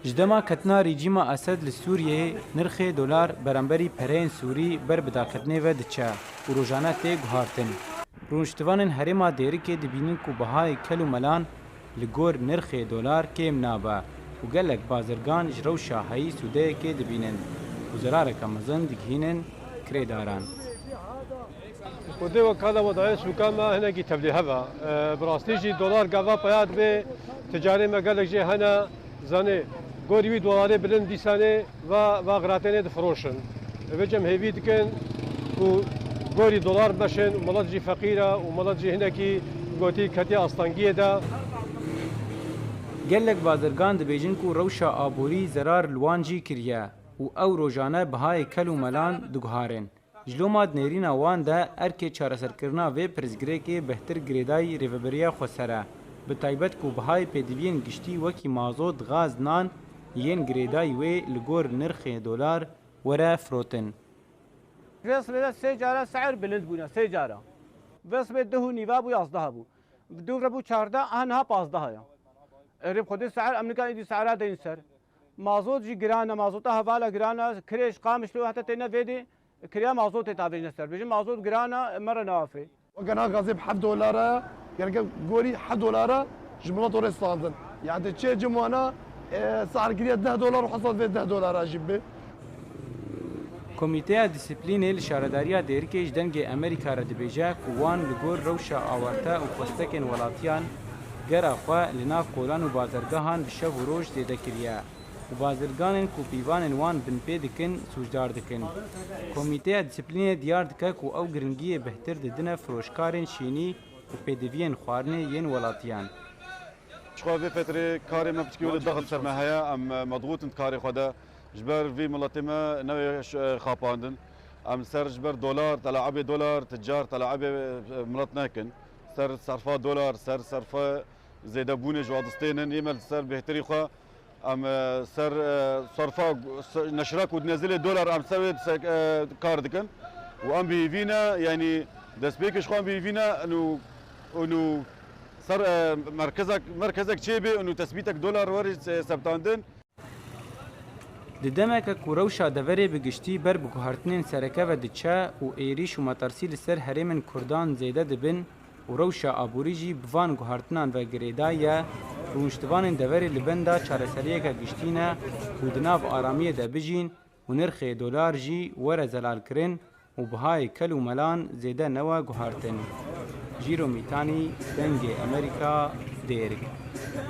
جدما کتنا رژیما اسد لسوریه نرخ دلار برانبری پرین سوری بر بداکتنه و دچه و روزانه تی گهارتن. رونشتوانن هرما دیری که دبینن کو بهای کلو ملان لگور نرخ دلار کم نابه و گلک بازرگان جرو شاهی سوده که دبینن و زرار کمزن دگهینن کریداران. وده وكالة وضعية سوكاما هنا كي تبدي هبا براستيجي دولار قضا بياد به تجاري ما قالك جي هنا زاني قوري دولاري بلند دي سانه و غراتيني دفروشن بجم هيفي دكن و قوري دولار بشن ومالات جي فقيرة ومالات جي هنا كي قوتي كتي أسطنگية دا گلک بازرگان دبیجن کو روشا آبوری زرار لوانجی کریه و او روزانه بهای کلو ملان دگهارن. جلومات نیرینا وان ده ارکه چارەسەرکردنا وی پرزگرێکی بهتر گرێدای ریڤبەریە خۆسەرە bi taybet ku bihayê pêdiviyên giştî wekî mazot gaz nan yên girêdayî wê li gor nirxê dolar were firotin. Vê sê cara seir bilind bûne sê cara. Vê sibê duh û nîva bû yazdeha bû. Du re bû çarda niha pazdeha ya. Rêb xwedê seir Amerîka êdî seira deyên ser. Mazot jî giran e mazota hevala giran e kirêj qamişlo heta têne vêdê كريا مازوت تابعين السر بيجي مازوت جرانا مرة نوافي وكان غازي بحد دولار يعني قولي حد دولار جملة ورستاندن يعني تشي جموانا سعر كريا 10 دولار وحصل في 10 دولار اجيب به کمیته دیسیپلینی لشارداریا دیرکیش دنگ امریکا را دبیجه کوان لگور روشا آورتا و خستکن ولاتیان گرا خوا لناف کولان و بازرگاهان بشه و روش دیده کریه و بازرگانن کو پیوانن وان بن پی دکن سوجدار دکن. کمیته دیسیپلین دیار دکه کو او گرنگی بهتر ددنه فروشکارن شینی و پیدوین خوارنه ین ولاتیان. شخوا في فترة كاري ما بتكيول الضغط سرماهية أم مضغوط انت كاري خدا جبر في ملاطمة نوي خاباندن أم سر جبر دولار تلاعبي دولار تجار تلاعبي ملاطناكن سر صرفا دولار سر صرفا زيدا بوني جوادستينن يمل سر بهتري خوا ام سر صرفا نشراك ونزل دولار ام سويت كار دكن وام بيفينا يعني دسبيكش خوان بيفينا انه صار مركزك شيبي انه تثبيتك دولار وري سبتاندن ددمك كوروشا دوري بگشتي بر بگهارتنين سركه و دچه و ايريش و مترسي لسر هرمن كردان زيده دبن و روشا آبوریجی بوان گوهارتنان و گریدایه رونشتوانین دوری لبنده چارەسەریەکە گشتینە و دناو آرامیە دەبژین و نرخی دلار جی وەرە زەلال کرن و بهای کەل و مەلان زێدە نەوە گوهارتن. ژیرۆ میتانی دەنگێ ئەمریکا دێرگ.